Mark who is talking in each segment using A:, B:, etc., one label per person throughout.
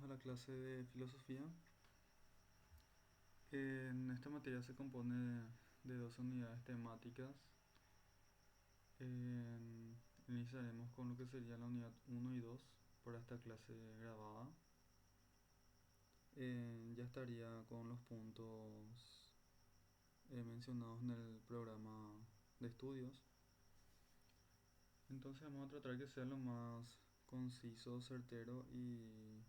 A: bienvenidos a la clase de filosofía. En esta materia se compone de dos unidades temáticas. Iniciaremos con lo que sería la unidad 1 y 2 para esta clase grabada. Ya estaría con los puntos mencionados en el programa de estudios. Entonces vamos a tratar que sea lo más conciso, certero y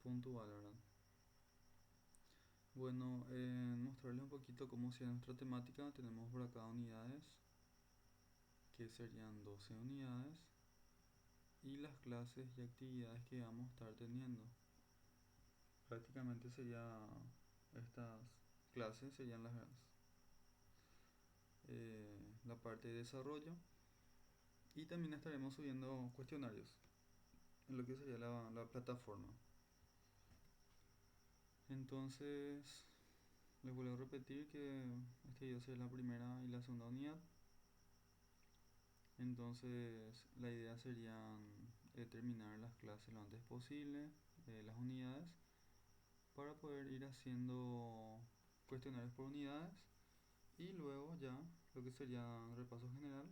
A: puntual, ¿verdad? Bueno, mostrarles un poquito cómo sería nuestra temática. Tenemos por acá unidades, que serían 12 unidades, y las clases y actividades que vamos a estar teniendo. Prácticamente estas clases serían la parte de desarrollo, y también estaremos subiendo cuestionarios en lo que sería la plataforma. Entonces, les vuelvo a repetir que este video será la primera y la segunda unidad. Entonces la idea sería terminar las clases lo antes posible, las unidades, para poder ir haciendo cuestionarios por unidades, y luego ya lo que sería repaso general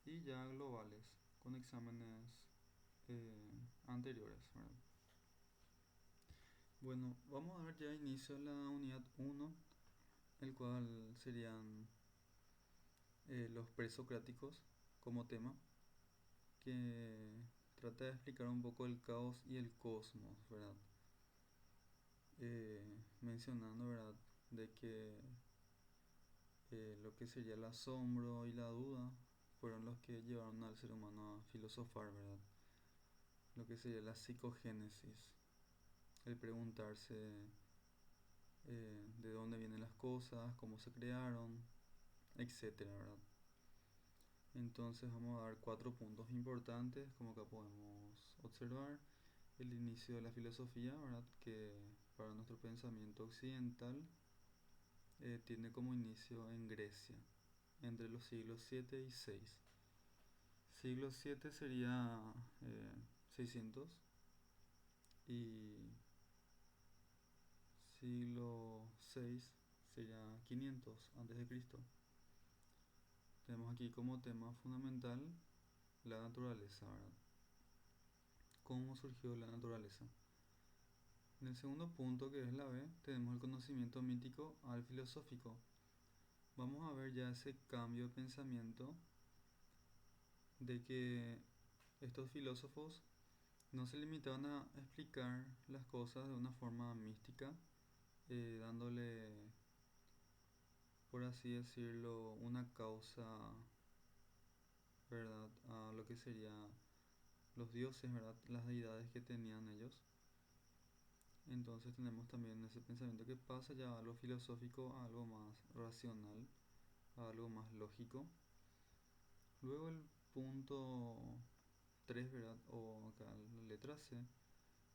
A: y ya globales con exámenes anteriores, ¿verdad? Bueno, vamos a dar ya inicio a la unidad 1, el cual serían los presocráticos como tema, que trata de explicar un poco el caos y el cosmos, ¿verdad? Mencionando, ¿verdad?, de que lo que sería el asombro y la duda fueron los que llevaron al ser humano a filosofar, ¿verdad? Lo que sería la psicogénesis, el preguntarse de dónde vienen las cosas, cómo se crearon, etcétera, ¿verdad? Entonces vamos a dar 4 puntos importantes, como acá podemos observar. El inicio de la filosofía, ¿verdad?, que para nuestro pensamiento occidental tiene como inicio en Grecia, entre los siglos 7 y 6. Siglo 7 sería 600, y siglo 6 sería 500 antes de Cristo. Tenemos aquí como tema fundamental la naturaleza, ¿verdad? ¿Cómo surgió la naturaleza? En el segundo punto, que es la B, tenemos el conocimiento mítico al filosófico. Vamos a ver ya ese cambio de pensamiento, de que estos filósofos no se limitaban a explicar las cosas de una forma mística, dándole, por así decirlo, una causa, ¿verdad?, a lo que sería los dioses, ¿verdad?, las deidades que tenían ellos. Entonces tenemos también ese pensamiento que pasa ya a lo filosófico, a algo más racional, a algo más lógico. Luego el punto 3, ¿verdad?, o acá la letra C,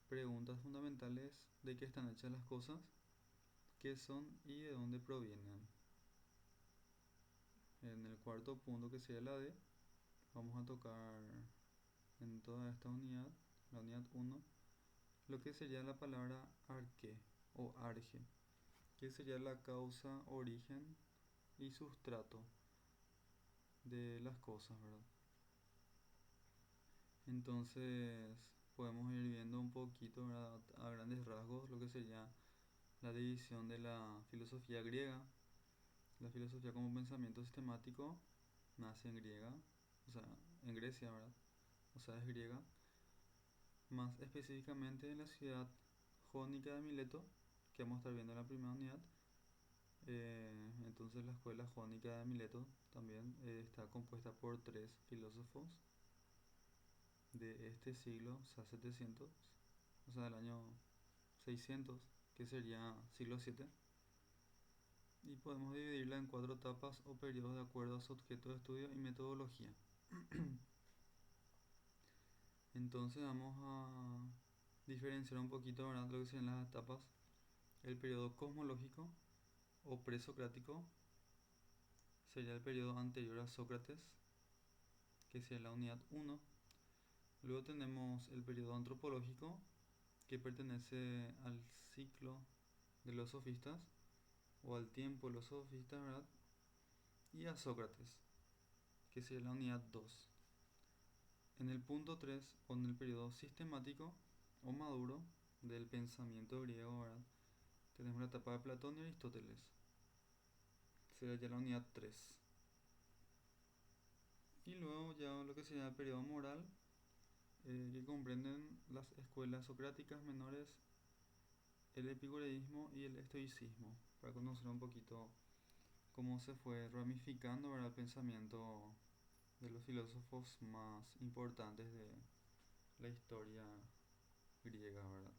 A: preguntas fundamentales de qué están hechas las cosas, qué son y de dónde provienen. En el cuarto punto, que sería la D, vamos a tocar en toda esta unidad, la unidad 1, lo que sería la palabra arque o arge, que sería la causa, origen y sustrato de las cosas, ¿verdad? Entonces podemos ir viendo un poquito, ¿verdad?, a grandes rasgos lo que sería la división de la filosofía griega. La filosofía como pensamiento sistemático nace en griega, o sea, en Grecia, ¿verdad? O sea, es griega. Más específicamente en la ciudad jónica de Mileto, que vamos a estar viendo en la primera unidad. Entonces la escuela jónica de Mileto también está compuesta por 3 filósofos de este siglo, o sea, 700, o sea, del año 600, que sería siglo 7. Y podemos dividirla en 4 etapas o periodos de acuerdo a su objeto de estudio y metodología. Entonces vamos a diferenciar un poquito, ¿verdad?, lo que serían las etapas. El periodo cosmológico o presocrático sería el periodo anterior a Sócrates, que sería la unidad 1. Luego tenemos el periodo antropológico, que pertenece al ciclo de los sofistas, o al tiempo de los sofistas, ¿verdad? Y a Sócrates, que sería la unidad 2. En el punto 3, o en el periodo sistemático o maduro del pensamiento griego, ¿verdad? Tenemos la etapa de Platón y Aristóteles. Sería ya la unidad 3. Y luego ya lo que sería el periodo moral, que comprenden las escuelas socráticas menores, el epicureísmo y el estoicismo, para conocer un poquito cómo se fue ramificando, ¿verdad? El pensamiento de los filósofos más importantes de la historia griega, ¿verdad?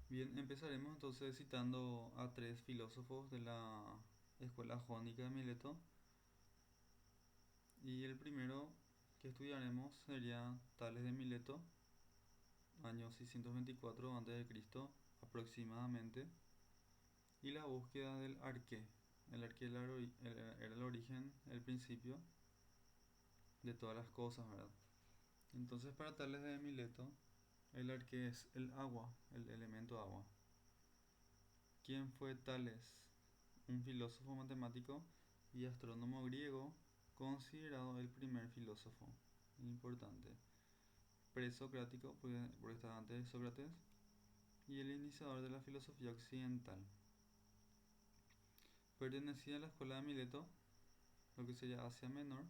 A: Bien, empezaremos entonces citando a tres filósofos de la escuela jónica de Mileto. Y el primero que estudiaremos sería Tales de Mileto, año 624 a.C. aproximadamente, y la búsqueda del arqué. El arqué era el origen, el principio de todas las cosas, ¿verdad? Entonces, para Tales de Mileto, el arqué es el agua, el elemento agua. ¿Quién fue Tales? Un filósofo matemático y astrónomo griego, considerado el primer filósofo importante, presocrático, porque estaba antes de Sócrates, y el iniciador de la filosofía occidental. Pertenecía a la escuela de Mileto, lo que sería Asia Menor,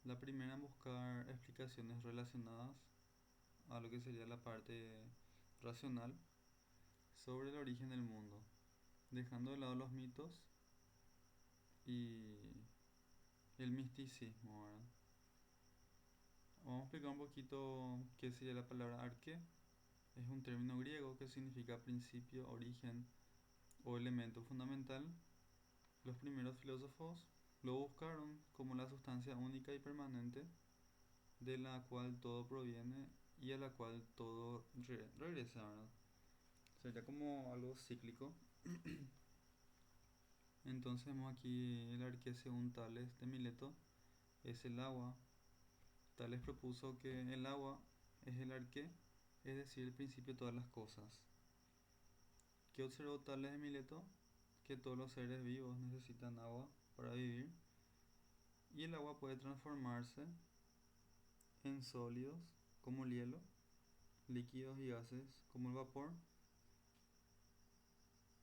A: la primera en buscar explicaciones relacionadas a lo que sería la parte racional sobre el origen del mundo, dejando de lado los mitos y el misticismo, ¿verdad? Vamos a explicar un poquito qué sería la palabra arqué. Es un término griego que significa principio, origen o elemento fundamental. Los primeros filósofos lo buscaron como la sustancia única y permanente de la cual todo proviene y a la cual todo regresa, ¿verdad? Sería como algo cíclico. Entonces vemos aquí el arqué según Tales de Mileto es el agua. Tales propuso que el agua es el arqué, es decir, el principio de todas las cosas. ¿Qué observó Tales de Mileto? Que todos los seres vivos necesitan agua para vivir y el agua puede transformarse en sólidos como el hielo, líquidos y gases como el vapor,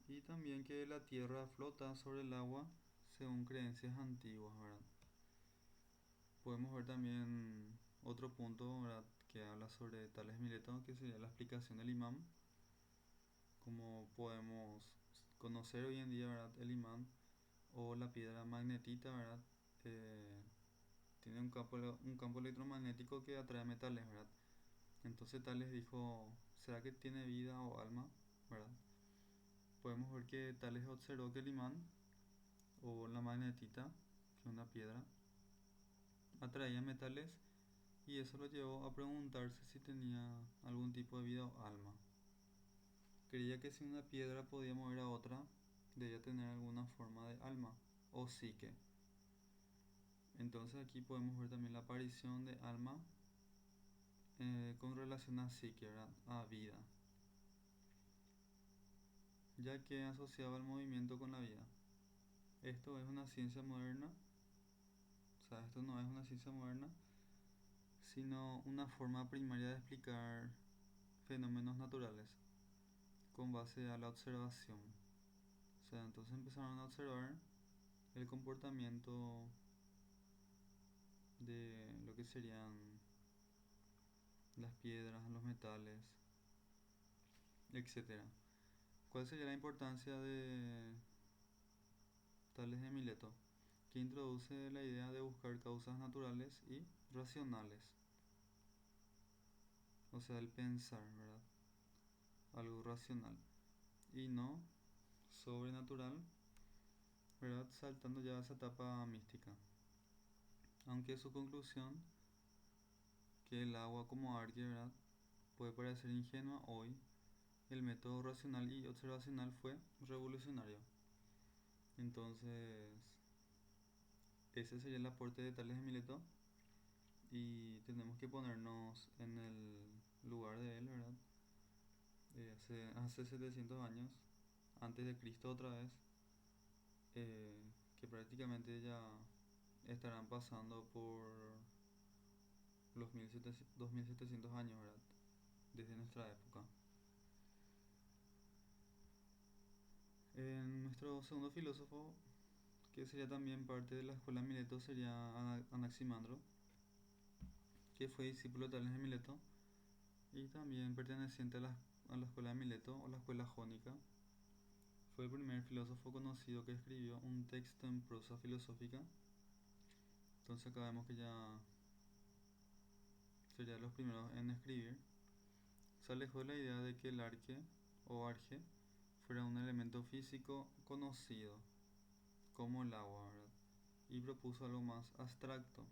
A: y también que la tierra flota sobre el agua según creencias antiguas, ¿verdad? Podemos ver también otro punto, ¿verdad?, que habla sobre Tales de Mileto, que sería la explicación del imán. Como podemos conocer hoy en día, ¿verdad?, el imán o la piedra magnetita, ¿verdad? Eh, Tiene un campo electromagnético que atrae metales, ¿verdad? Entonces Tales dijo, ¿será que tiene vida o alma? ¿Verdad? Podemos ver que Tales observó que el imán o la magnetita, que es una piedra, atraía metales y eso lo llevó a preguntarse si tenía algún tipo de vida o alma. Creía que si una piedra podía mover a otra, debía tener alguna forma de alma o psique. Entonces aquí podemos ver también la aparición de alma con relación a psique, ¿verdad?, a vida, ya que asociaba el movimiento con la vida. Esto es una ciencia moderna, o sea, esto no es una ciencia moderna, sino una forma primaria de explicar fenómenos naturales con base a la observación. O sea, entonces empezaron a observar el comportamiento de lo que serían las piedras, los metales, etcétera. ¿Cuál sería la importancia de Tales de Mileto? Que introduce la idea de buscar causas naturales y racionales, o sea, el pensar, ¿verdad? Algo racional y no sobrenatural, ¿verdad? Saltando ya a esa etapa mística. Aunque su conclusión, que el agua como arque, ¿verdad?, puede parecer ingenua hoy, el método racional y observacional fue revolucionario. Entonces, ese sería el aporte de Tales de Mileto. y tenemos que ponernos en el lugar de él, ¿verdad? Hace 700 años, antes de Cristo otra vez, eh, que prácticamente ya estarán pasando por los 2700 años, ¿verdad? Desde nuestra época. Nuestro segundo filósofo, que sería también parte de la escuela de Mileto, sería Anaximandro, que fue discípulo de Tales de Mileto y también perteneciente a la escuela de Mileto o la escuela jónica. Fue el primer filósofo conocido que escribió un texto en prosa filosófica. Entonces acá vemos que ya sería de los primeros en escribir. Se alejó de la idea de que el arque o arge fuera un elemento físico conocido, como el agua, ¿verdad? Y propuso algo más abstracto.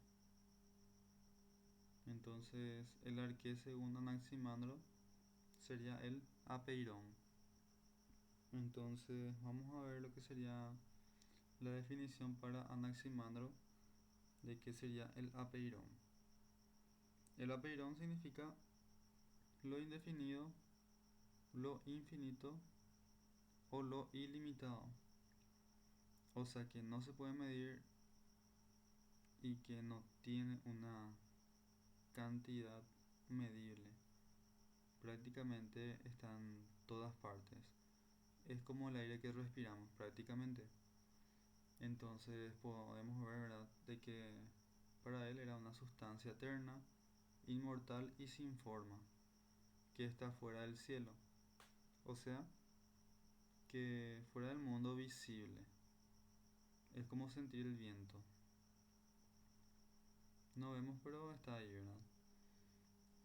A: Entonces el arque, según Anaximandro, sería el apeirón. Entonces vamos a ver lo que sería la definición para Anaximandro de qué sería el apeirón. El apeirón significa lo indefinido, lo infinito o lo ilimitado. O sea que no se puede medir y que no tiene una cantidad medible. Prácticamente está en todas partes. Es como el aire que respiramos prácticamente. Entonces podemos ver, ¿verdad?, de que para él era una sustancia eterna, inmortal y sin forma, que está fuera del cielo. O sea, que fuera del mundo visible. Es como sentir el viento. No vemos, pero está ahí, ¿verdad?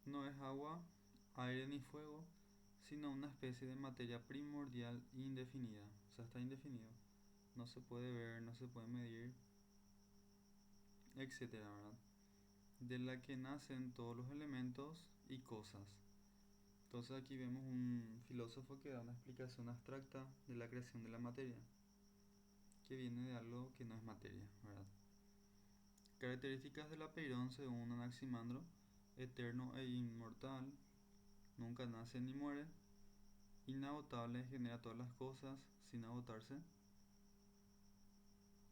A: No es agua, aire ni fuego, sino una especie de materia primordial e indefinida. O sea, está indefinido. No se puede ver, no se puede medir, etcétera, ¿verdad? De la que nacen todos los elementos y cosas. Entonces aquí vemos un filósofo que da una explicación abstracta de la creación de la materia, que viene de algo que no es materia, ¿verdad? Características del apeirón según Anaximandro: eterno e inmortal, nunca nace ni muere, inagotable, genera todas las cosas sin agotarse,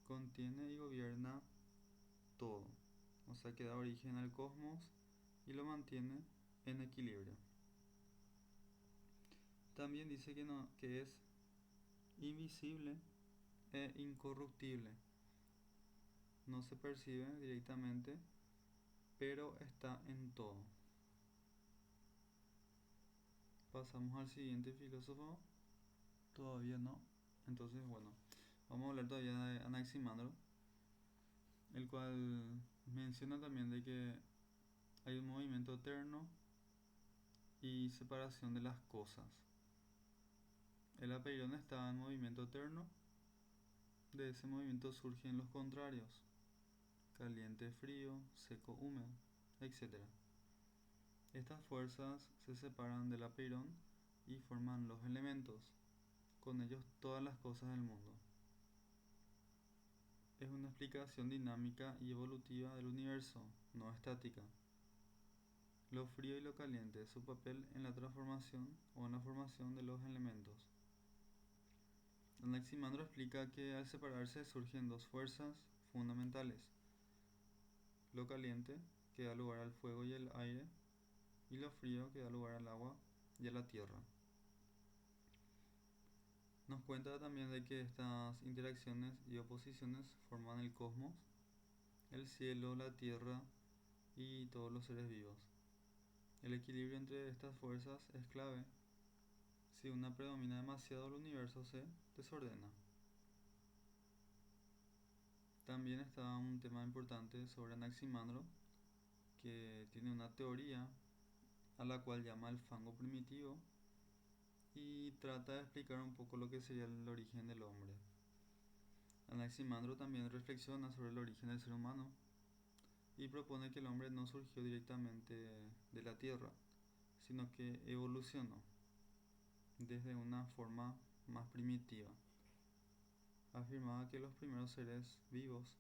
A: contiene y gobierna todo, o sea que da origen al cosmos y lo mantiene en equilibrio. También dice que, no, que es invisible e incorruptible, no se percibe directamente, pero está en todo. Pasamos al siguiente filósofo. Todavía no. Entonces, bueno, vamos a hablar todavía de Anaximandro, el cual menciona también de que hay un movimiento eterno y separación de las cosas. El apeirón está en movimiento eterno. De ese movimiento surgen los contrarios: caliente, frío, seco, húmedo, etc. Estas fuerzas se separan del apeirón y forman los elementos, con ellos todas las cosas del mundo. Es una explicación dinámica y evolutiva del universo, no estática. Lo frío y lo caliente, su papel en la transformación o en la formación de los elementos. Anaximandro explica que al separarse surgen dos fuerzas fundamentales: lo caliente, que da lugar al fuego y el aire, y lo frío, que da lugar al agua y a la tierra. Nos cuenta también de que estas interacciones y oposiciones forman el cosmos, el cielo, la tierra y todos los seres vivos. El equilibrio entre estas fuerzas es clave. Si una predomina demasiado, el universo se desordena. También está un tema importante sobre Anaximandro, que tiene una teoría a la cual llama el fango primitivo y trata de explicar un poco lo que sería el origen del hombre. Anaximandro también reflexiona sobre el origen del ser humano y propone que el hombre no surgió directamente de la tierra, sino que evolucionó desde una forma más primitiva. Afirmaba que los primeros seres vivos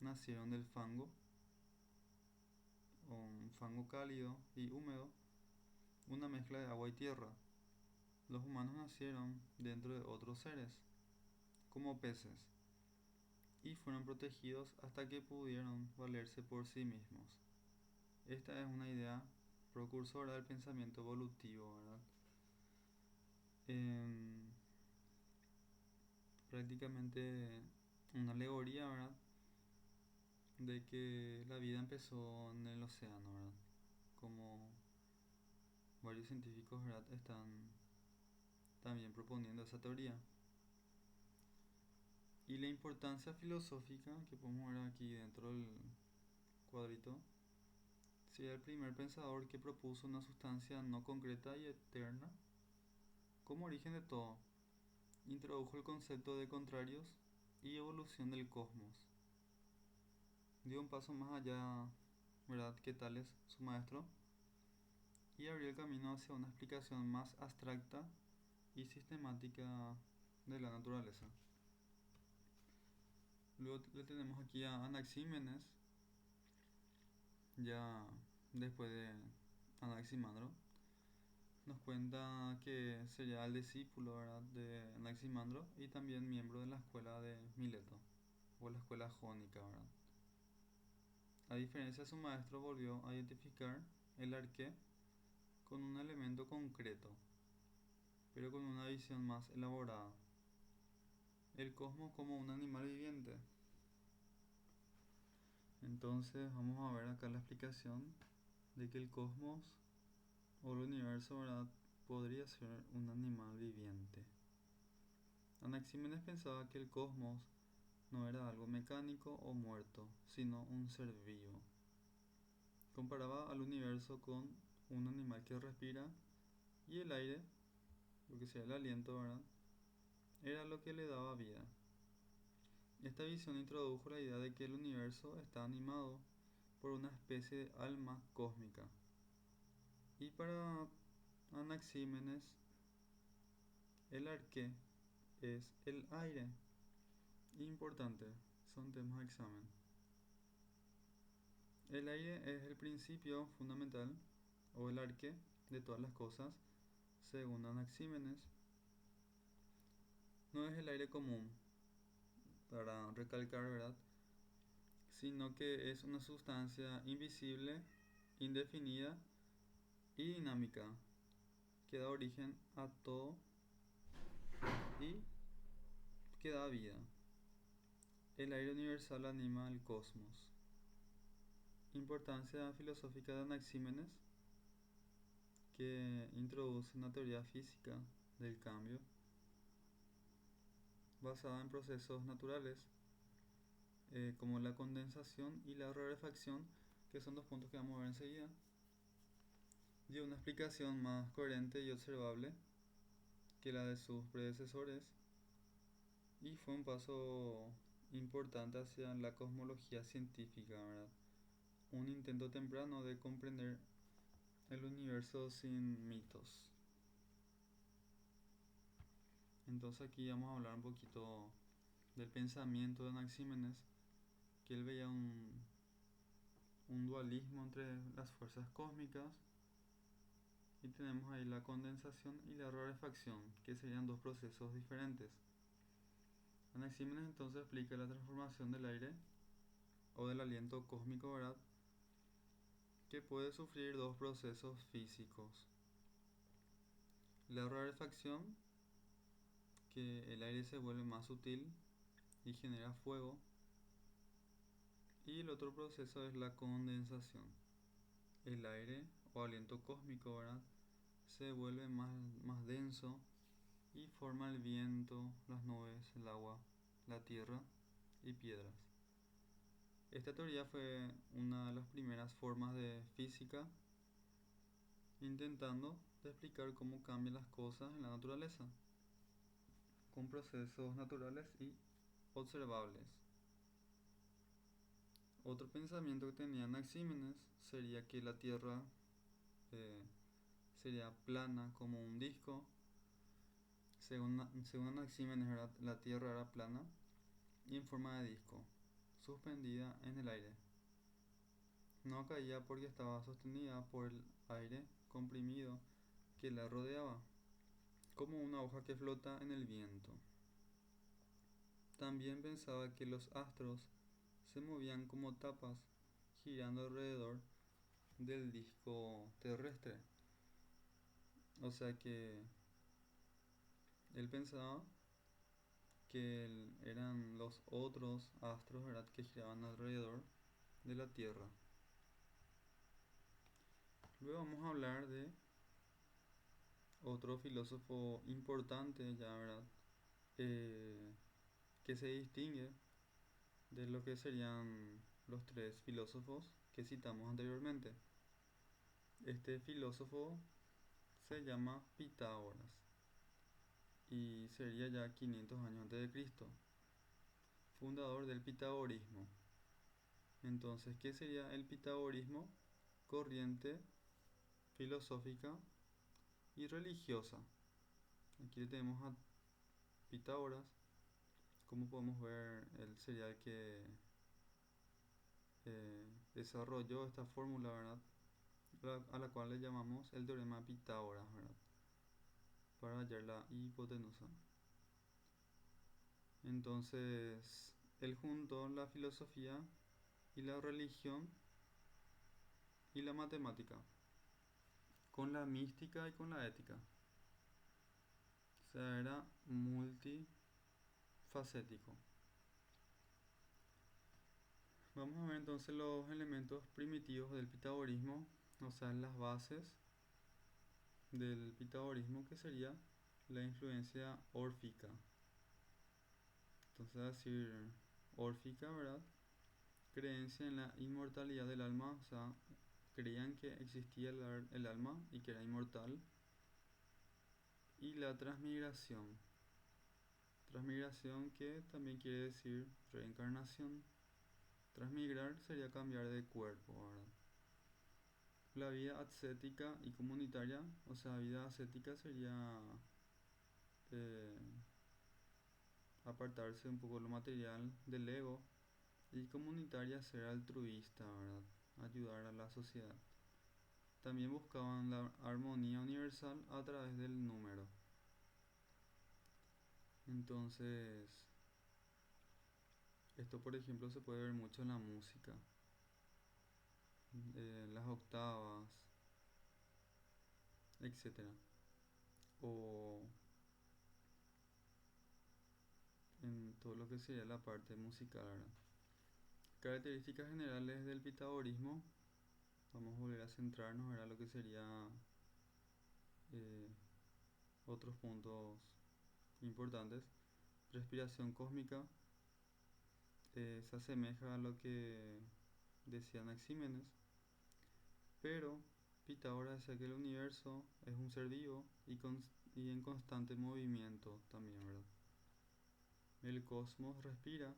A: nacieron del fango con fango cálido y húmedo, una mezcla de agua y tierra. Los humanos nacieron dentro de otros seres, como peces, y fueron protegidos hasta que pudieron valerse por sí mismos. Esta es una idea precursora del pensamiento evolutivo, ¿verdad? En prácticamente una alegoría, ¿verdad? De que la vida empezó en el océano, ¿verdad? Como varios científicos, ¿verdad? Están también proponiendo esa teoría. Y la importancia filosófica que podemos ver aquí dentro del cuadrito sería el primer pensador que propuso una sustancia no concreta y eterna como origen de todo. Introdujo el concepto de contrarios y evolución del cosmos. Dio un paso más allá, ¿verdad?, que Tales, su maestro, y abrió el camino hacia una explicación más abstracta y sistemática de la naturaleza. Luego le tenemos aquí a Anaxímenes, ya después de Anaximandro. Nos cuenta que sería el discípulo, ¿verdad?, de Anaximandro y también miembro de la escuela de Mileto, o la escuela jónica, ¿verdad? A diferencia de su maestro, volvió a identificar el arqué con un elemento concreto, pero con una visión más elaborada. El cosmos como un animal viviente. Entonces vamos a ver acá la explicación de que el cosmos o el universo, ¿verdad?, podría ser un animal viviente. Anaxímenes pensaba que el cosmos no era algo mecánico o muerto, sino un ser vivo. Comparaba al universo con un animal que respira y el aire, lo que sea el aliento, ¿verdad?, era lo que le daba vida. Esta visión introdujo la idea de que el universo está animado por una especie de alma cósmica. Y para Anaxímenes, el arqué es el aire. Importante, son temas de examen. El aire es el principio fundamental o el arqué de todas las cosas, según Anaxímenes. No es el aire común, para recalcar, ¿verdad?, sino que es una sustancia invisible, indefinida y dinámica que da origen a todo y que da vida. El aire universal anima el cosmos. Importancia filosófica de Anaxímenes, que introduce una teoría física del cambio basada en procesos naturales, como la condensación y la rarefacción, que son dos puntos que vamos a ver enseguida. Dio una explicación más coherente y observable que la de sus predecesores y fue un paso importante hacia la cosmología científica, ¿verdad? Un intento temprano de comprender el universo sin mitos. Entonces aquí vamos a hablar un poquito del pensamiento de Anaxímenes, que él veía un dualismo entre las fuerzas cósmicas y tenemos ahí la condensación y la rarefacción, que serían dos procesos diferentes. Anaxímenes entonces explica la transformación del aire o del aliento cósmico, ¿verdad?, que puede sufrir dos procesos físicos. La rarefacción, que el aire se vuelve más sutil y genera fuego, y el otro proceso es la condensación. El aire o aliento cósmico, ¿verdad?, se vuelve más denso y forma el viento, las nubes, el agua, la tierra y piedras. Esta teoría fue una de las primeras formas de física intentando explicar cómo cambian las cosas en la naturaleza con procesos naturales y observables. Otro pensamiento que tenía Anaxímenes sería que la Tierra eh, sería plana como un disco. Según Anaxímenes, ¿verdad?, la Tierra era plana y en forma de disco, suspendida en el aire. No caía porque estaba sostenida por el aire comprimido que la rodeaba, como una hoja que flota en el viento. También pensaba que los astros se movían como tapas, girando alrededor del disco terrestre. O sea que él pensaba que eran los otros astros, ¿verdad?, que giraban alrededor de la Tierra. Luego vamos a hablar de otro filósofo importante, ya, ¿verdad?, Eh, que se distingue de lo que serían los tres filósofos que citamos anteriormente. Este filósofo se llama Pitágoras y sería ya 500 años antes de Cristo, fundador del pitagorismo. Entonces, ¿qué sería el pitagorismo? Corriente filosófica y religiosa. Aquí tenemos a Pitágoras. Como podemos ver, él sería el que desarrolló esta fórmula, ¿verdad?, a la cual le llamamos el teorema de Pitágoras, ¿verdad?, para hallar la hipotenusa. Entonces, él juntó la filosofía y la religión y la matemática con la mística y con la ética. O sea, era multifacético. Vamos a ver entonces los elementos primitivos del pitagorismo, o sea, las bases del pitagorismo, que sería la influencia órfica. Entonces, a decir órfica, ¿verdad? Creencia en la inmortalidad del alma, o sea, creían que existía el alma y que era inmortal. Y la transmigración. Transmigración, que también quiere decir reencarnación. Transmigrar sería cambiar de cuerpo, ¿verdad? La vida ascética y comunitaria, o sea, vida ascética sería eh, apartarse un poco de lo material, del ego, y comunitaria ser altruista, ¿verdad? Ayudar a la sociedad. También buscaban la armonía universal a través del número. Entonces, esto por ejemplo se puede ver mucho en la música, las octavas, etcétera. O en todo lo que sería la parte musical, ¿verdad? Características generales del pitagorismo. Vamos a volver a centrarnos en lo que sería eh, otros puntos importantes. Respiración cósmica, se asemeja a lo que decía Anaxímenes, pero Pitágoras decía que el universo es un ser vivo y en constante movimiento también, ¿verdad? El cosmos respira,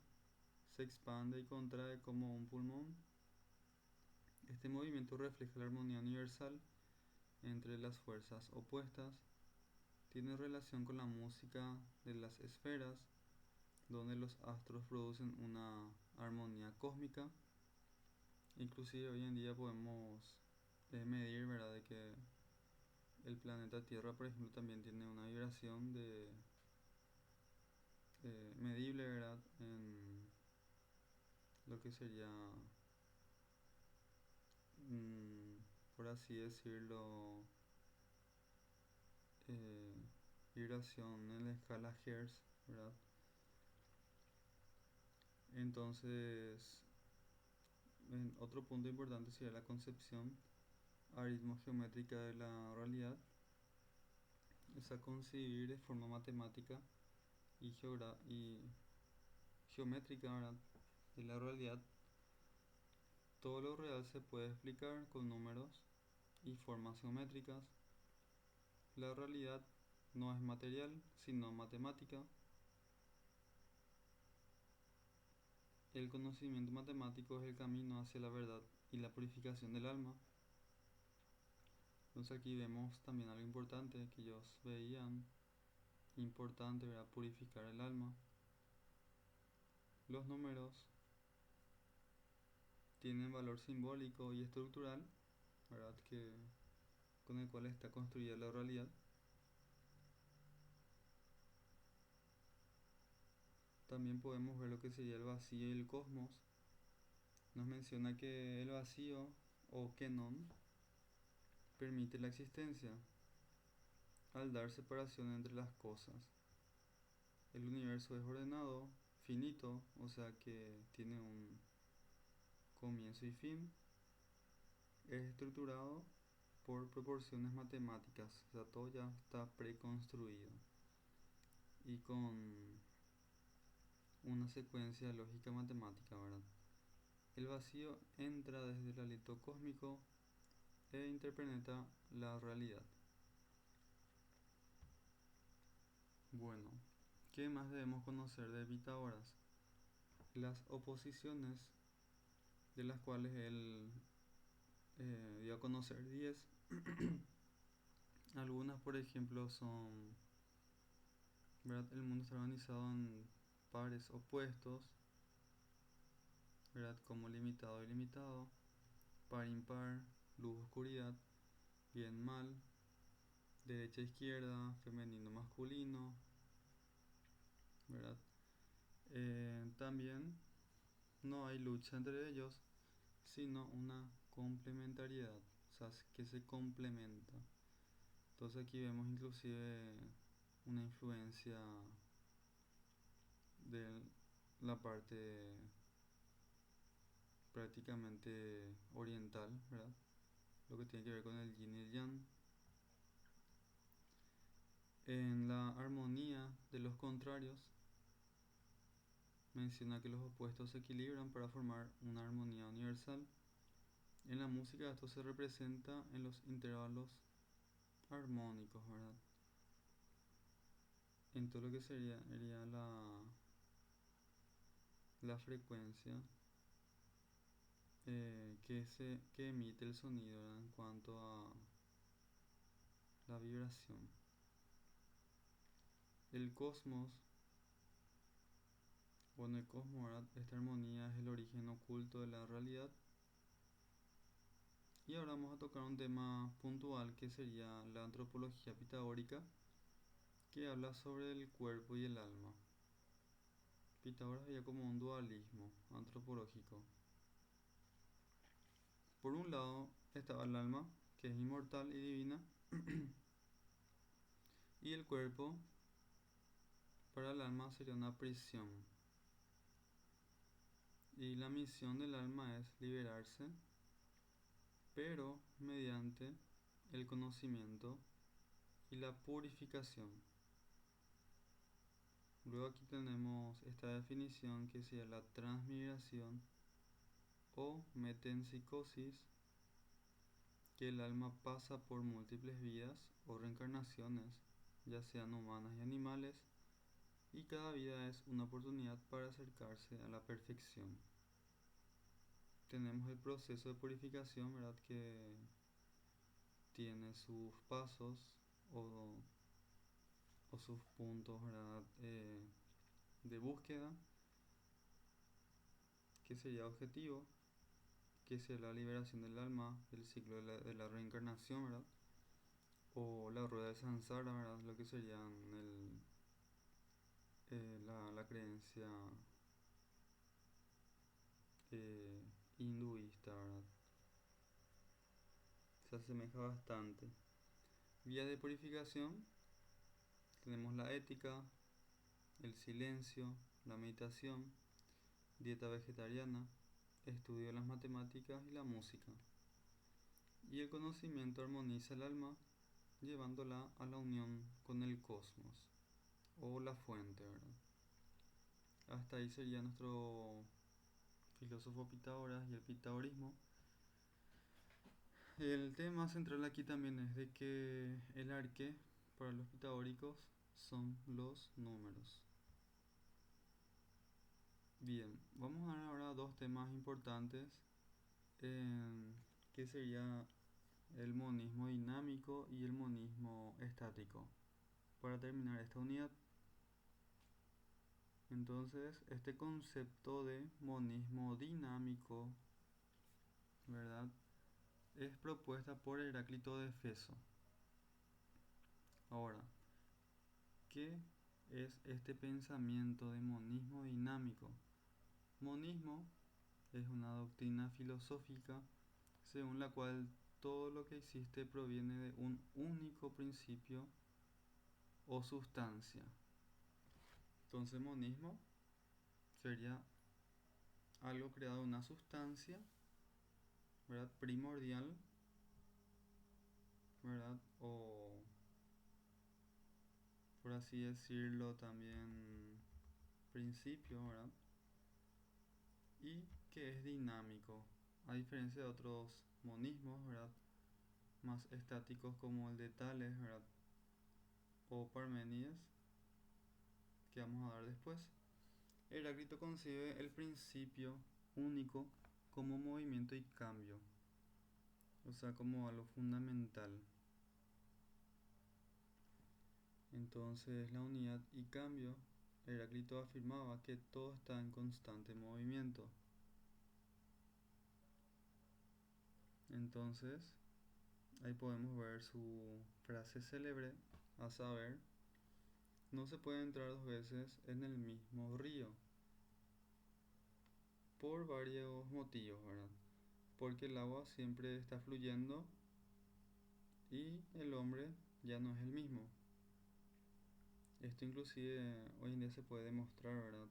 A: se expande y contrae como un pulmón. Este movimiento refleja la armonía universal entre las fuerzas opuestas. Tiene relación con la música de las esferas, donde los astros producen una armonía cósmica. Inclusive hoy en día podemos medir, ¿verdad?, de que el planeta Tierra, por ejemplo, también tiene una vibración medible, ¿verdad?, en lo que sería, por así decirlo, eh, vibración en la escala Hertz, ¿verdad? Entonces, otro punto importante sería la concepción aritmo-geométrica de la realidad, es a concebir de forma matemática y geométrica, ¿verdad?, de la realidad. Todo lo real se puede explicar con números y formas geométricas. La realidad no es material, sino matemática. El conocimiento matemático es el camino hacia la verdad y la purificación del alma. Entonces aquí vemos también algo importante que ellos veían importante, era purificar el alma. Los números tienen valor simbólico y estructural, ¿verdad? Con el cual está construida la realidad. También podemos ver lo que sería el vacío y el cosmos. Nos menciona que el vacío o kenon permite la existencia al dar separación entre las cosas. El universo es ordenado, finito, o sea que tiene un comienzo y fin. Es estructurado por proporciones matemáticas, o sea, todo ya está preconstruido y con una secuencia lógica matemática, ¿verdad? El vacío entra desde el aliento cósmico e interpreta la realidad. Bueno, ¿qué más debemos conocer de Pitágoras? Las oposiciones, de las cuales él dio a conocer 10. Algunas, por ejemplo, son, ¿verdad? El mundo está organizado en pares opuestos, ¿verdad? Como limitado y limitado, par impar, luz oscuridad, bien mal, derecha izquierda, femenino masculino, ¿verdad? También no hay lucha entre ellos, sino una complementariedad, o sea, que se complementa. Entonces aquí vemos inclusive una influencia de la parte prácticamente oriental, ¿verdad? Lo que tiene que ver con el yin y el yang. En la armonía de los contrarios, menciona que los opuestos se equilibran para formar una armonía universal. En la música esto se representa en los intervalos armónicos, ¿verdad? En todo lo que sería la frecuencia que emite el sonido, ¿verdad? En cuanto a la vibración. El cosmos, bueno, el cosmos, ¿verdad? Esta armonía es el origen oculto de la realidad. Y ahora vamos a tocar un tema puntual que sería la antropología pitagórica, que habla sobre el cuerpo y el alma. Pitágoras veía como un dualismo antropológico. Por un lado estaba el alma, que es inmortal y divina, y el cuerpo, para el alma, sería una prisión. Y la misión del alma es liberarse, pero mediante el conocimiento y la purificación. Luego aquí tenemos esta definición que sería la transmigración o metempsicosis, que el alma pasa por múltiples vidas o reencarnaciones, ya sean humanas y animales, y cada vida es una oportunidad para acercarse a la perfección. Tenemos el proceso de purificación, ¿verdad? Que tiene sus pasos o, o sus puntos, ¿verdad? De búsqueda, que sería objetivo, que sería la liberación del alma, el ciclo de la reencarnación, ¿verdad? O la rueda de samsara, ¿verdad? Lo que sería la creencia hinduista, ¿verdad? Se asemeja bastante. Vía de purificación, tenemos la ética, el silencio, la meditación, dieta vegetariana, estudio de las matemáticas y la música. Y el conocimiento armoniza el alma, llevándola a la unión con el cosmos o la fuente, ¿verdad? Hasta ahí sería nuestro filósofo Pitágoras y el pitagorismo. El tema central aquí también es de que el arqué para los pitagóricos son los números. Bien, vamos a ver ahora dos temas importantes, que sería el monismo dinámico y el monismo estático. Para terminar esta unidad, entonces este concepto de monismo dinámico ¿verdad? Es propuesta por Heráclito de Éfeso. Ahora, ¿qué es este pensamiento de monismo dinámico? Monismo es una doctrina filosófica según la cual todo lo que existe proviene de un único principio o sustancia. Entonces, monismo sería algo creado de una sustancia, ¿verdad? Primordial, ¿verdad? O por así decirlo también principio, ¿verdad? Y que es dinámico, a diferencia de otros monismos, ¿verdad? Más estáticos como el de Tales, ¿verdad? O Parménides, que vamos a dar después. Heráclito concibe el principio único como movimiento y cambio, o sea, como algo fundamental. Entonces, la unidad y cambio, Heráclito afirmaba que todo está en constante movimiento. Entonces, ahí podemos ver su frase célebre, a saber, no se puede entrar dos veces en el mismo río, por varios motivos, ¿verdad? Porque el agua siempre está fluyendo y el hombre ya no es el mismo. Esto inclusive hoy en día se puede demostrar, ¿verdad?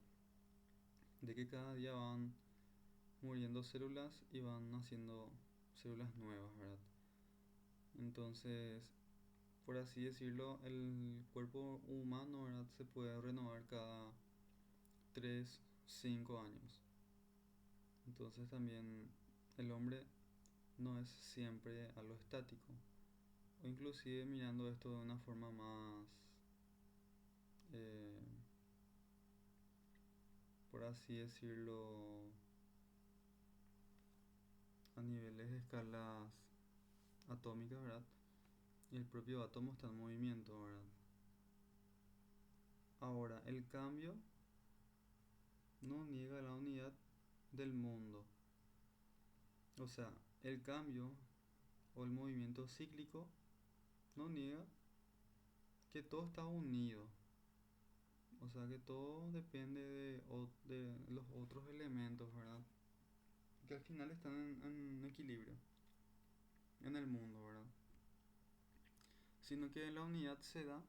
A: De que cada día van muriendo células y van naciendo células nuevas, ¿verdad? Entonces, por así decirlo, el cuerpo humano, ¿verdad? Se puede renovar cada 3 5 años. Entonces también el hombre no es siempre algo estático. O inclusive mirando esto de una forma más, eh, por así decirlo, a niveles de escalas atómicas, ¿verdad? Y el propio átomo está en movimiento, ¿verdad? Ahora, el cambio no niega la unidad del mundo. O sea, el cambio o el movimiento cíclico no niega que todo está unido. O sea, que todo depende de los otros elementos, ¿verdad? Que al final están en equilibrio en el mundo, ¿verdad? Sino que la unidad se da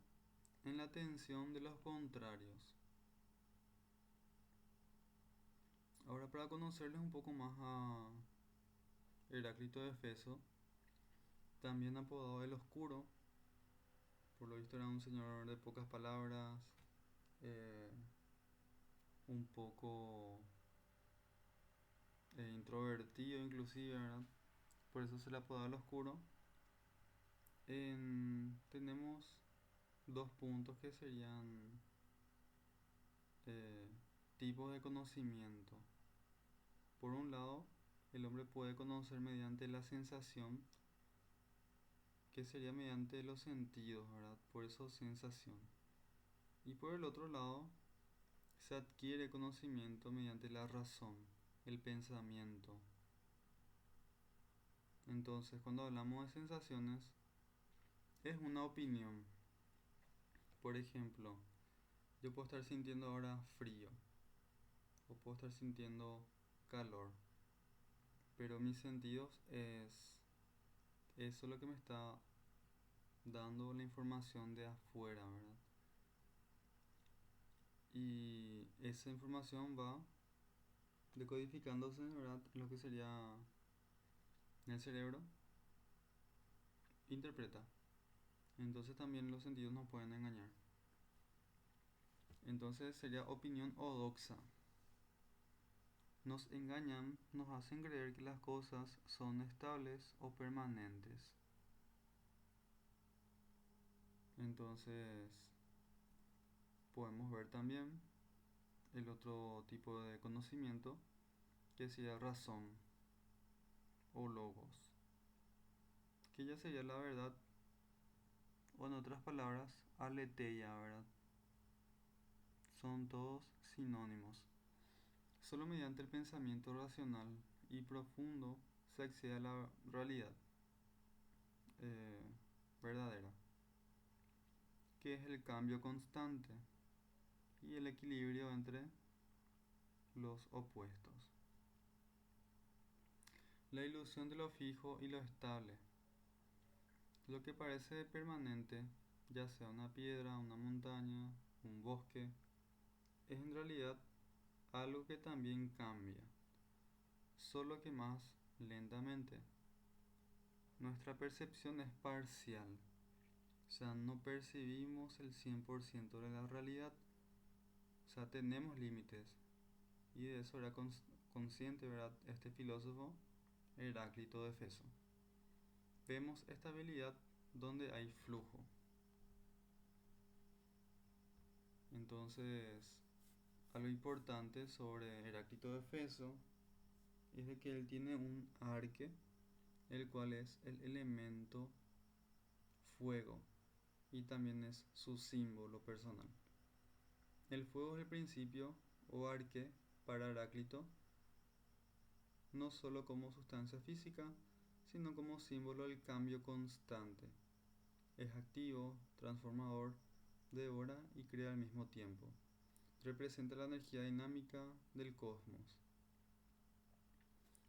A: en la tensión de los contrarios. Ahora, para conocerles un poco más a Heráclito de Éfeso, también apodado el Oscuro, por lo visto era un señor de pocas palabras, eh, un poco introvertido inclusive, ¿verdad? Por eso se le apodaba el Oscuro. Tenemos dos puntos que serían eh, tipos de conocimiento. Por un lado, el hombre puede conocer mediante la sensación, que sería mediante los sentidos, ¿verdad? Por eso sensación. Y por el otro lado, se adquiere conocimiento mediante la razón, el pensamiento. Entonces, cuando hablamos de sensaciones, es una opinión. Por ejemplo, yo puedo estar sintiendo ahora frío o puedo estar sintiendo calor, pero mis sentidos es eso lo que me está dando la información de afuera, ¿verdad? Y esa información va decodificándose, ¿verdad? Lo que sería el cerebro interpreta. Entonces también los sentidos nos pueden engañar. Entonces sería opinión odoxa. Nos engañan, nos hacen creer que las cosas son estables o permanentes. Entonces podemos ver también el otro tipo de conocimiento que sería razón o logos, que ya sería la verdad o en otras palabras aletheia, ¿verdad? Son todos sinónimos. Solo mediante el pensamiento racional y profundo se accede a la realidad eh, verdadera, que es el cambio constante y el equilibrio entre los opuestos. La ilusión de lo fijo y lo estable. Lo que parece permanente, ya sea una piedra, una montaña, un bosque, es en realidad algo que también cambia, solo que más lentamente. Nuestra percepción es parcial, o sea, no percibimos el 100% de la realidad, o sea, tenemos límites, y de eso era consciente, ¿verdad? Este filósofo Heráclito de Éfeso. Vemos estabilidad donde hay flujo. Entonces, algo importante sobre Heráclito de Éfeso es de que él tiene un arque, el cual es el elemento fuego y también es su símbolo personal. El fuego es el principio o arque para Heráclito, no solo como sustancia física, sino como símbolo del cambio constante. Es activo, transformador, devora y crea al mismo tiempo. Representa la energía dinámica del cosmos.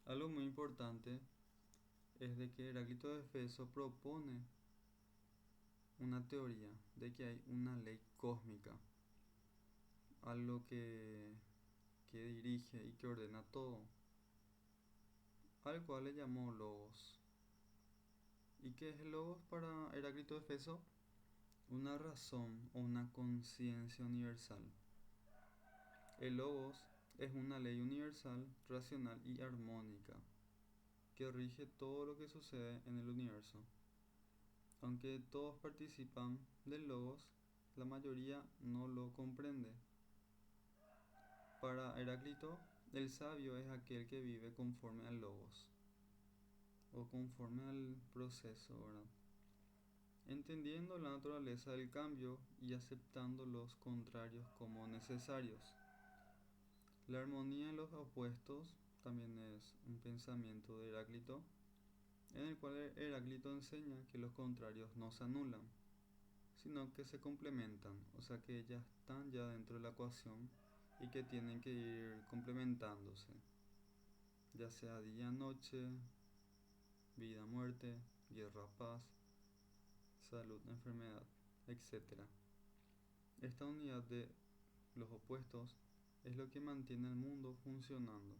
A: Algo muy importante es de que Heráclito de Éfeso propone una teoría de que hay una ley cósmica, algo que dirige y que ordena todo, al cual le llamó Logos. ¿Y qué es el Logos para Heráclito de Éfeso? Una razón o una conciencia universal. El Logos es una ley universal, racional y armónica que rige todo lo que sucede en el universo. Aunque todos participan del Logos, la mayoría no lo comprende. Para Heráclito, el sabio es aquel que vive conforme al Logos o conforme al proceso, ¿verdad? Entendiendo la naturaleza del cambio y aceptando los contrarios como necesarios. La armonía en los opuestos también es un pensamiento de Heráclito, en el cual Heráclito enseña que los contrarios no se anulan, sino que se complementan, o sea que ya están ya dentro de la ecuación y que tienen que ir complementándose, ya sea día, noche, vida, muerte, guerra, paz, salud, enfermedad, etc. Esta unidad de los opuestos es lo que mantiene el mundo funcionando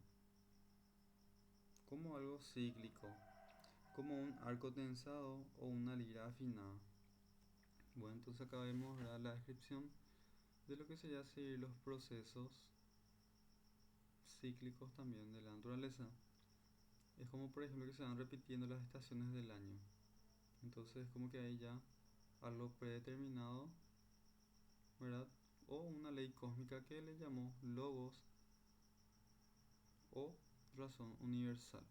A: como algo cíclico, como un arco tensado o una lira afinada. Bueno, entonces acá vemos, ¿verdad?, la descripción de lo que sería seguir los procesos cíclicos también de la naturaleza. Es como por ejemplo que se van repitiendo las estaciones del año. Entonces es como que hay ya algo predeterminado, ¿verdad? O una ley cósmica que le llamó logos o razón universal.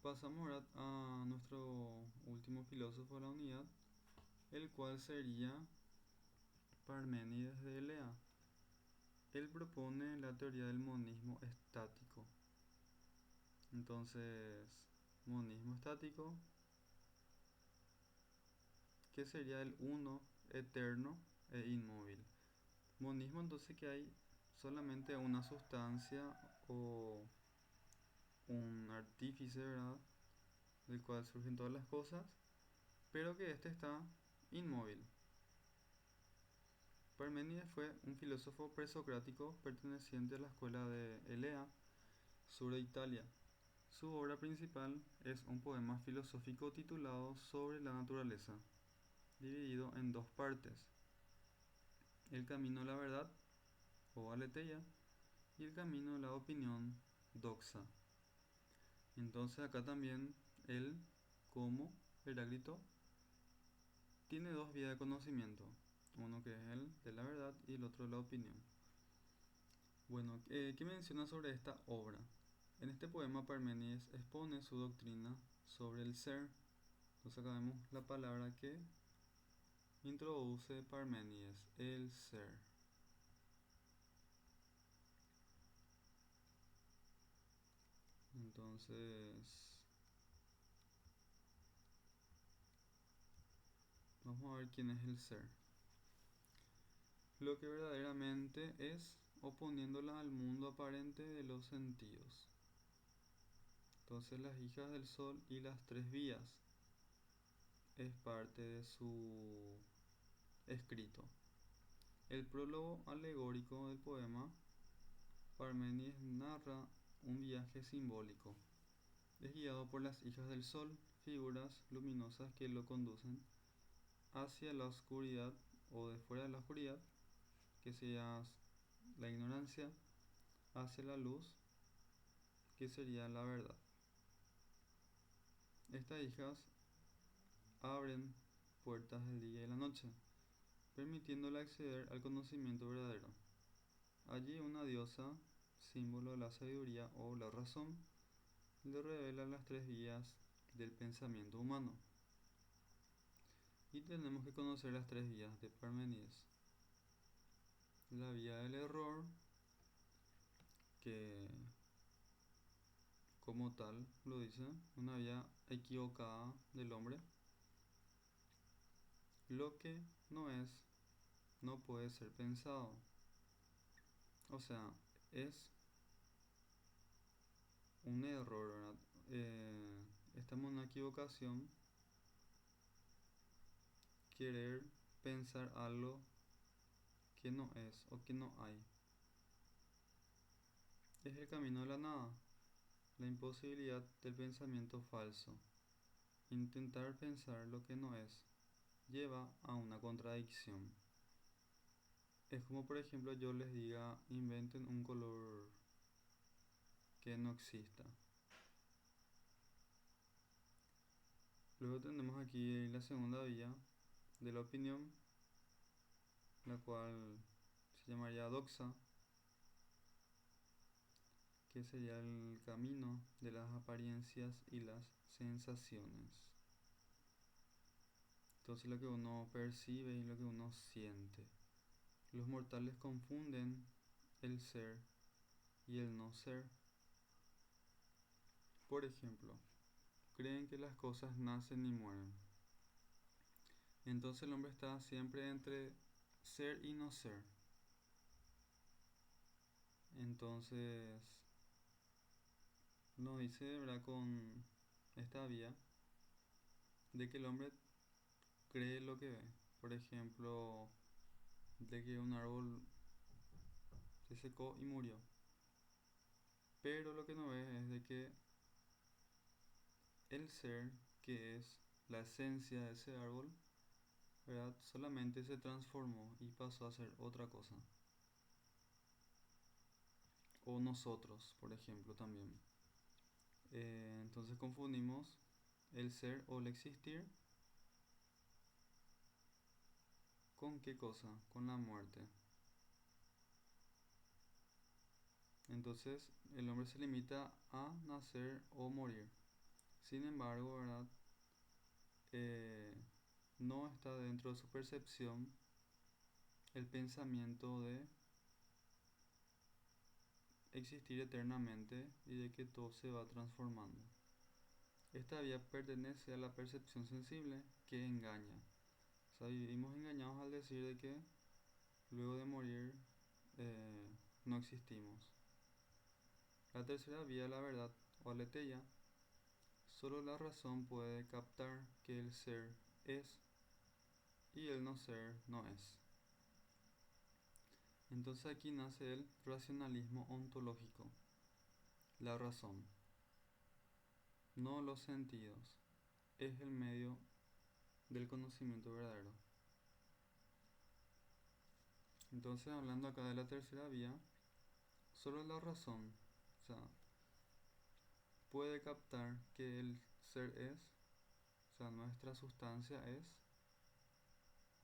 A: Pasamos ahora a nuestro último filósofo de la unidad, el cual sería Parménides de Elea. Él propone la teoría del monismo estático. Entonces, monismo estático, que sería el uno eterno e inmóvil. Monismo entonces que hay solamente una sustancia o un artífice, ¿verdad?, del cual surgen todas las cosas, pero que este está inmóvil. Parménides fue un filósofo presocrático perteneciente a la escuela de Elea, sur de Italia. Su obra principal es un poema filosófico titulado Sobre la naturaleza, dividido en dos partes: El camino a la verdad, o aletheia, y el camino a la opinión, doxa. Entonces acá también él, como Heráclito, tiene dos vías de conocimiento, uno que es el de la verdad y el otro de la opinión. Bueno, ¿qué menciona sobre esta obra? En este poema Parménides expone su doctrina sobre el ser. Entonces acá vemos la palabra que introduce Parménides, el ser. Entonces, vamos a ver quién es el ser. Lo que verdaderamente es, oponiéndola al mundo aparente de los sentidos. Entonces, las hijas del sol y las tres vías es parte de su escrito. El prólogo alegórico del poema, Parménides narra un viaje simbólico. Es guiado por las hijas del sol, figuras luminosas que lo conducen hacia la oscuridad o de fuera de la oscuridad, que sería la ignorancia, hacia la luz, que sería la verdad. Estas hijas abren puertas del día y la noche, permitiéndole acceder al conocimiento verdadero. Allí una diosa, símbolo de la sabiduría o la razón, le revela las tres vías del pensamiento humano. Y tenemos que conocer las tres vías de Parménides. La vía del error, que como tal lo dice, una vía equivocada del hombre. Lo que no es, no puede ser pensado. O sea, es un error, ¿verdad? Estamos en una equivocación, querer pensar algo que no es o que no hay. Es el camino de la nada, la imposibilidad del pensamiento falso. Intentar pensar lo que no es lleva a una contradicción. Es como por ejemplo yo les diga inventen un color que no exista. Luego tenemos aquí la segunda vía de la opinión, la cual se llamaría doxa, que sería el camino de las apariencias y las sensaciones. Entonces lo que uno percibe y lo que uno siente. Los mortales confunden el ser y el no ser. Por ejemplo, creen que las cosas nacen y mueren. Entonces el hombre está siempre entre ser y no ser. Entonces nos dice, ¿verdad? Con esta vía de que el hombre cree lo que ve. Por ejemplo, de que un árbol se secó y murió. Pero lo que no ve es de que el ser, que es la esencia de ese árbol, ¿verdad? Solamente se transformó y pasó a ser otra cosa. O nosotros, por ejemplo, también. Entonces confundimos el ser o el existir con qué cosa, con la muerte. Entonces el hombre se limita a nacer o morir. Sin embargo, ¿verdad? No está dentro de su percepción el pensamiento de existir eternamente y de que todo se va transformando. Esta vía pertenece a la percepción sensible que engaña. O sea, vivimos engañados al decir de que luego de morir no existimos. La tercera vía, la verdad, o aletheia, solo la razón puede captar que el ser es y el no ser no es. Entonces aquí nace el racionalismo ontológico, la razón, no los sentidos, es el medio del conocimiento verdadero. Entonces hablando acá de la tercera vía, solo la razón, o sea, puede captar que el ser es, o sea, nuestra sustancia es,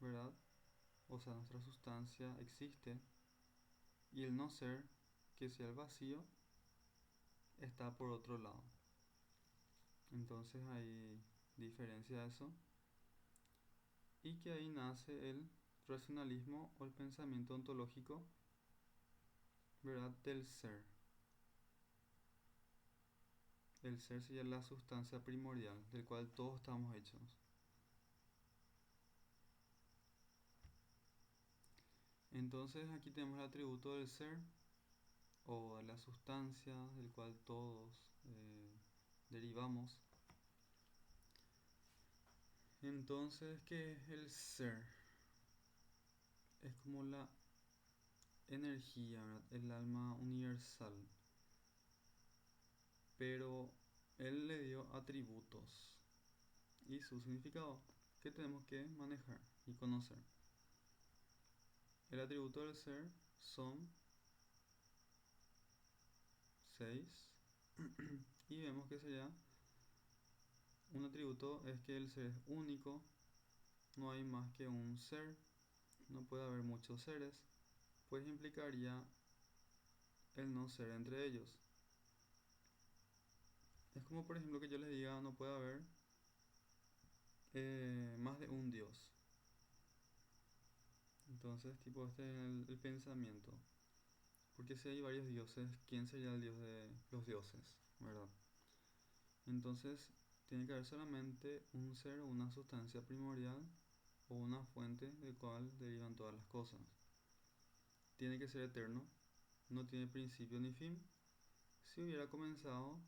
A: ¿verdad? O sea, nuestra sustancia existe y el no ser, que sea el vacío, está por otro lado. Entonces hay diferencia de eso y que ahí nace el racionalismo o el pensamiento ontológico, ¿verdad? Del ser. El ser sería la sustancia primordial del cual todos estamos hechos. Entonces aquí tenemos el atributo del ser o de la sustancia del cual todos derivamos. Entonces, ¿qué es el ser? Es como la energía, ¿verdad? El alma universal. Pero él le dio atributos y su significado que tenemos que manejar y conocer. El atributo del ser son 6 y vemos que sería un atributo es que el ser es único, no hay más que un ser, no puede haber muchos seres, pues implicaría el no ser entre ellos. Es como por ejemplo que yo les diga no puede haber más de un Dios. Entonces, tipo, este es el pensamiento. Porque si hay varios dioses, ¿quién sería el dios de los dioses? ¿Verdad? Entonces, tiene que haber solamente un ser o una sustancia primordial o una fuente del cual derivan todas las cosas. Tiene que ser eterno, no tiene principio ni fin. Si hubiera comenzado,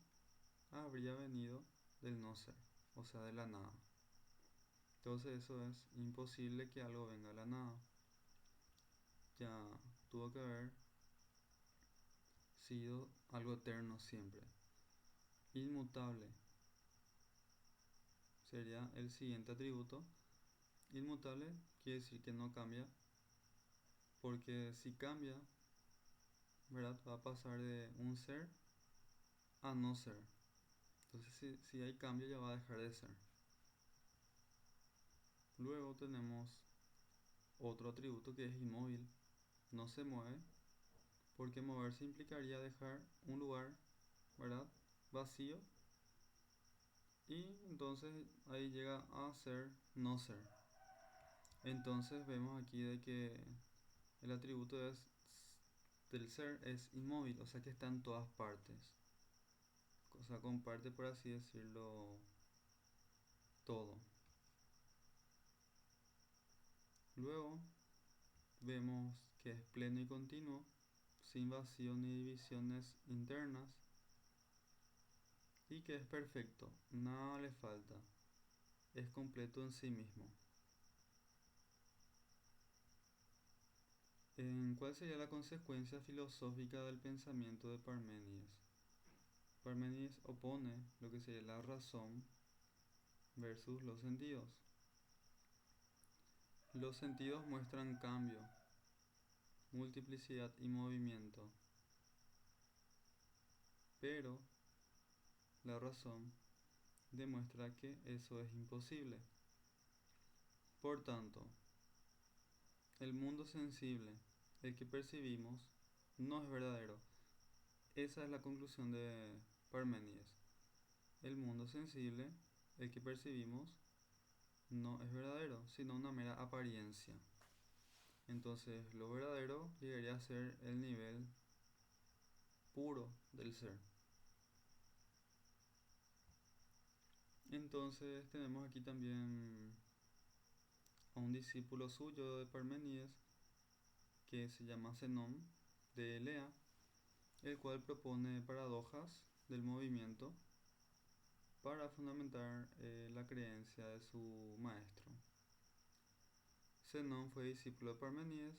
A: habría venido del no ser, o sea, de la nada. Entonces eso es imposible que algo venga de la nada. Ya tuvo que haber sido algo eterno siempre. Inmutable sería el siguiente atributo. Inmutable quiere decir que no cambia, porque si cambia, ¿verdad? Va a pasar de un ser a no ser. Entonces si hay cambio ya va a dejar de ser. Luego tenemos otro atributo que es inmóvil. No se mueve, porque moverse implicaría dejar un lugar, ¿verdad? Vacío. Y entonces ahí llega a ser no ser. Entonces vemos aquí de que el atributo del ser es inmóvil, o sea que está en todas partes. O sea, comparte, por así decirlo, todo. Luego vemos que es pleno y continuo, sin vacío ni divisiones internas, y que es perfecto, nada le falta, es completo en sí mismo. ¿Cuál sería la consecuencia filosófica del pensamiento de Parménides? Parménides opone lo que sería la razón versus los sentidos. Los sentidos muestran cambio, multiplicidad y movimiento, pero la razón demuestra que eso es imposible. Por tanto, el mundo sensible, el que percibimos, no es verdadero. Esa es la conclusión de Parménides. El mundo sensible, el que percibimos, no es verdadero, sino una mera apariencia. Entonces, lo verdadero llegaría a ser el nivel puro del ser. Entonces, tenemos aquí también a un discípulo suyo de Parménides que se llama Zenón de Elea, el cual propone paradojas del movimiento para fundamentar la creencia de su maestro. Zenón fue discípulo de Parménides.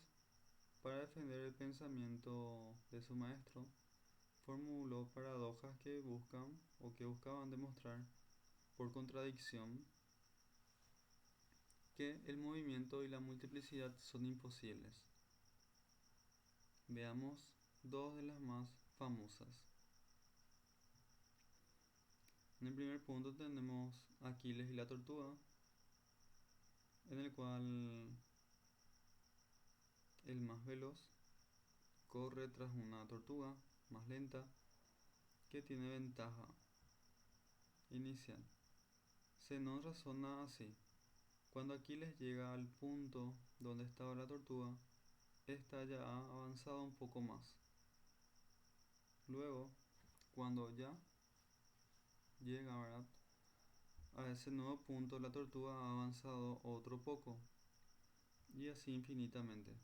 A: Para defender el pensamiento de su maestro, formuló paradojas que buscan o que buscaban demostrar por contradicción que el movimiento y la multiplicidad son imposibles. Veamos dos de las más famosas. En el primer punto tenemos Aquiles y la tortuga, en el cual el más veloz corre tras una tortuga más lenta que tiene ventaja inicial. Zenón razona así: cuando Aquiles llega al punto donde estaba la tortuga, ésta ya ha avanzado un poco más. Luego, cuando ya llega, ¿verdad? A ese nuevo punto la tortuga ha avanzado otro poco y así infinitamente.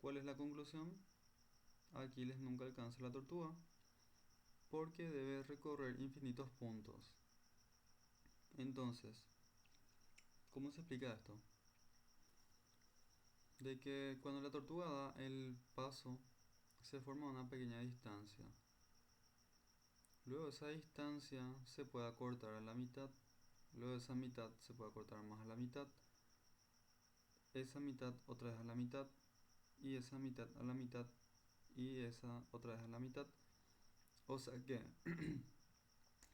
A: ¿Cuál es la conclusión? Aquiles nunca alcanza la tortuga porque debe recorrer infinitos puntos. Entonces, ¿cómo se explica esto? De que cuando la tortuga da el paso se forma una pequeña distancia. Luego esa distancia se puede acortar a la mitad. Luego esa mitad se puede acortar más a la mitad. Esa mitad otra vez a la mitad. Y esa mitad a la mitad. Y esa otra vez a la mitad. O sea que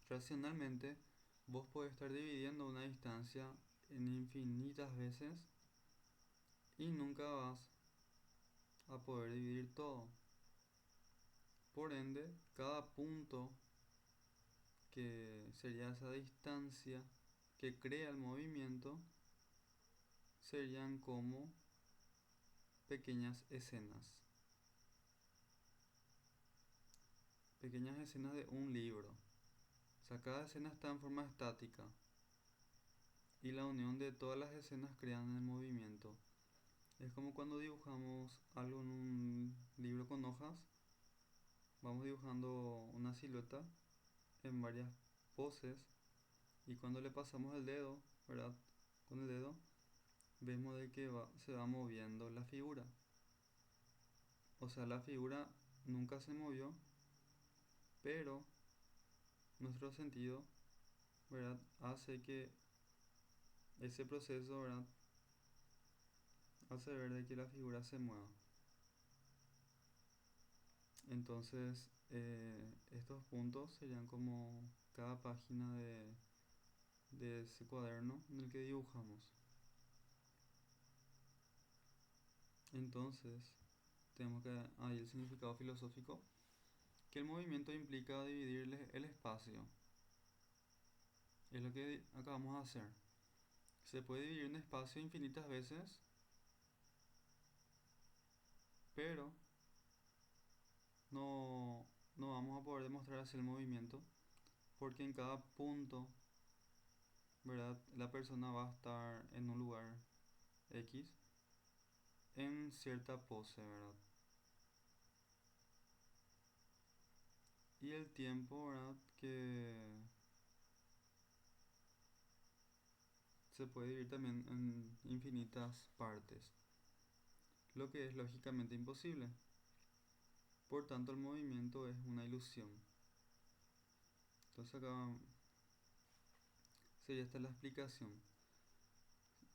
A: racionalmente vos podés estar dividiendo una distancia en infinitas veces y nunca vas a poder dividir todo. Por ende, cada punto que sería esa distancia que crea el movimiento serían como pequeñas escenas. Pequeñas escenas de un libro. O sea, cada escena está en forma estática y la unión de todas las escenas crean el movimiento. Es como cuando dibujamos algo en un libro con hojas, vamos dibujando una silueta en varias poses y cuando le pasamos el dedo, ¿verdad? Con el dedo vemos de que se va moviendo la figura. O sea, la figura nunca se movió, pero nuestro sentido, ¿verdad? Hace que ese proceso, ¿verdad? Hace ver de que la figura se mueva. Entonces, estos puntos serían como cada página de ese cuaderno en el que dibujamos. Entonces, tenemos que ahí el significado filosófico, que el movimiento implica dividirle el espacio. Es lo que acabamos de hacer. Se puede dividir un espacio infinitas veces, pero no vamos a poder demostrar así el movimiento, porque en cada punto, ¿verdad? La persona va a estar en un lugar X en cierta pose, ¿verdad? Y el tiempo, ¿verdad? Que se puede dividir también en infinitas partes, lo que es lógicamente imposible. Por tanto, el movimiento es una ilusión. Entonces acá sería esta la explicación.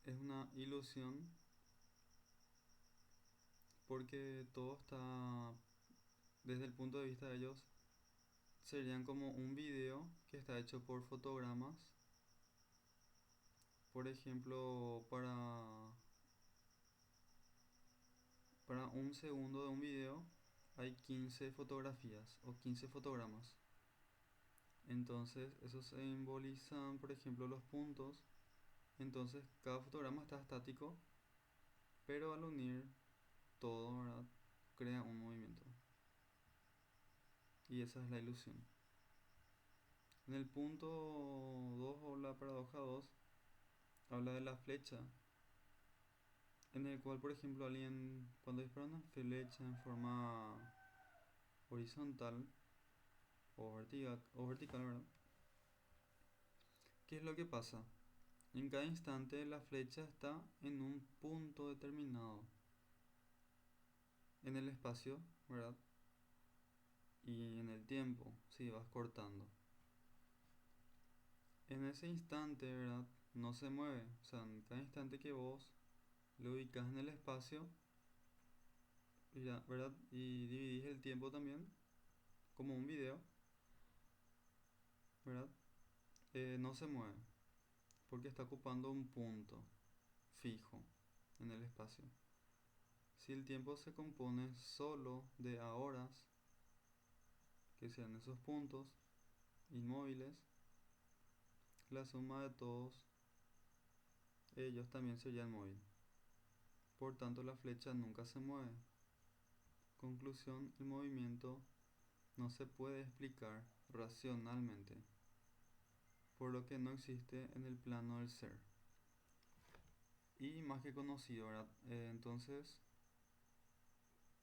A: Es una ilusión porque todo está, desde el punto de vista de ellos, serían como un video que está hecho por fotogramas. Por ejemplo, para un segundo de un video hay 15 fotografías o 15 fotogramas. Entonces, esos simbolizan, por ejemplo, los puntos. Entonces, cada fotograma está estático, pero al unir todo, ¿verdad? Crea un movimiento. Y esa es la ilusión. En el punto 2 o la paradoja 2 habla de la flecha, en el cual, por ejemplo, alguien cuando dispara una flecha en forma horizontal o vertical, ¿verdad? ¿Qué es lo que pasa? En cada instante la flecha está en un punto determinado en el espacio, ¿verdad? Y en el tiempo, si vas cortando. En ese instante, ¿verdad? No se mueve. O sea, en cada instante que vos lo ubicas en el espacio, ¿verdad? Y dividís el tiempo también, como un video, ¿verdad? No se mueve, porque está ocupando un punto fijo en el espacio. Si el tiempo se compone solo de horas, que sean esos puntos inmóviles, la suma de todos ellos también sería móvil. Por tanto, la flecha nunca se mueve. Conclusión, el movimiento no se puede explicar racionalmente, por lo que no existe en el plano del ser. Y más que conocido, ¿verdad? Entonces,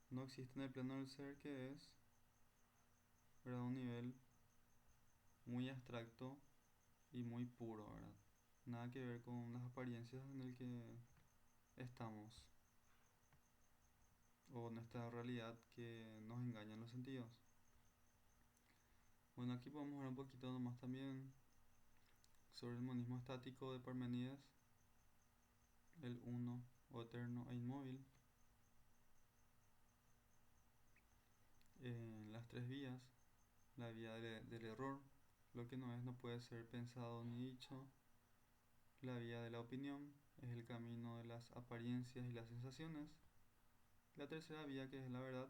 A: no existe en el plano del ser, que es, ¿verdad? Un nivel muy abstracto y muy puro, ¿verdad? Nada que ver con las apariencias en el que estamos, o nuestra realidad que nos engaña en los sentidos. Bueno, aquí podemos ver un poquito nomás también sobre el monismo estático de Parmenides, el uno o eterno e inmóvil, las tres vías, la vía del error, lo que no es no puede ser pensado ni dicho, la vía de la opinión, es el camino de las apariencias y las sensaciones, la tercera vía, que es la verdad,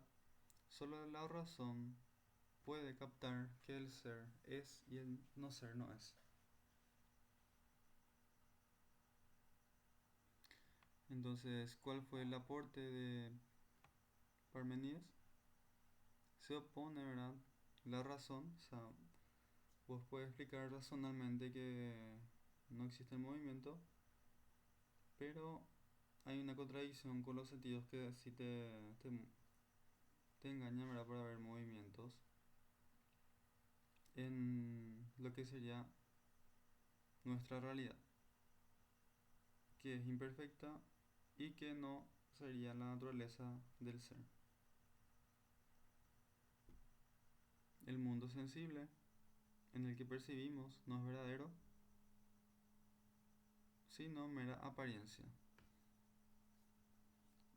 A: solo la razón puede captar que el ser es y el no ser no es. Entonces, ¿cuál fue el aporte de Parmenides? Se opone, ¿verdad? La razón, o sea, vos puedes explicar racionalmente que no existe el movimiento, pero hay una contradicción con los sentidos que sí te engañan, ¿verdad? Para ver movimientos en lo que sería nuestra realidad, que es imperfecta y que no sería la naturaleza del ser. El mundo sensible en el que percibimos no es verdadero, sino mera apariencia.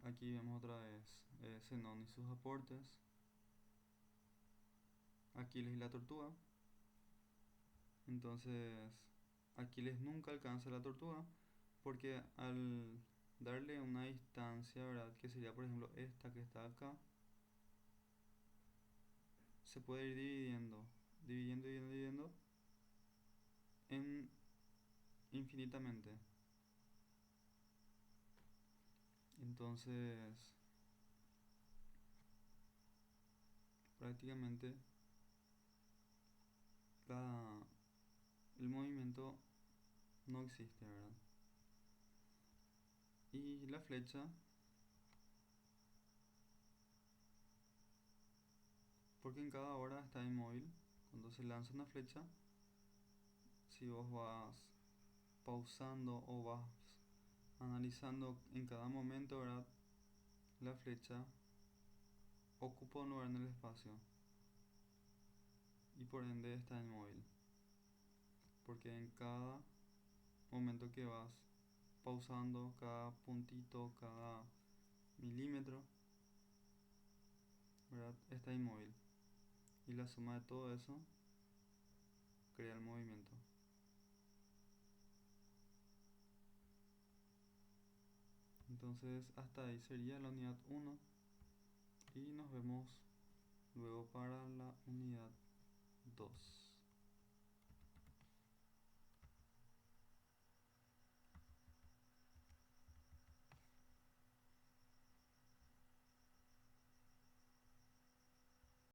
A: Aquí vemos otra vez Zenón y sus aportes, Aquiles y la tortuga. Entonces, Aquiles nunca alcanza la tortuga porque al darle una distancia, ¿verdad? Que sería, por ejemplo, esta que está acá, se puede ir dividiendo en infinitamente. Entonces, prácticamente la, el movimiento no existe, ¿verdad? Y la flecha, porque en cada hora está inmóvil. Cuando se lanza una flecha, si vos vas pausando o vas analizando en cada momento, ¿verdad? La flecha ocupa un lugar en el espacio y por ende está inmóvil, porque en cada momento que vas pausando, cada puntito, cada milímetro, ¿verdad? Está inmóvil. Y la suma de todo eso crea el movimiento. Entonces hasta ahí sería la unidad 1 y nos vemos luego para la unidad 2.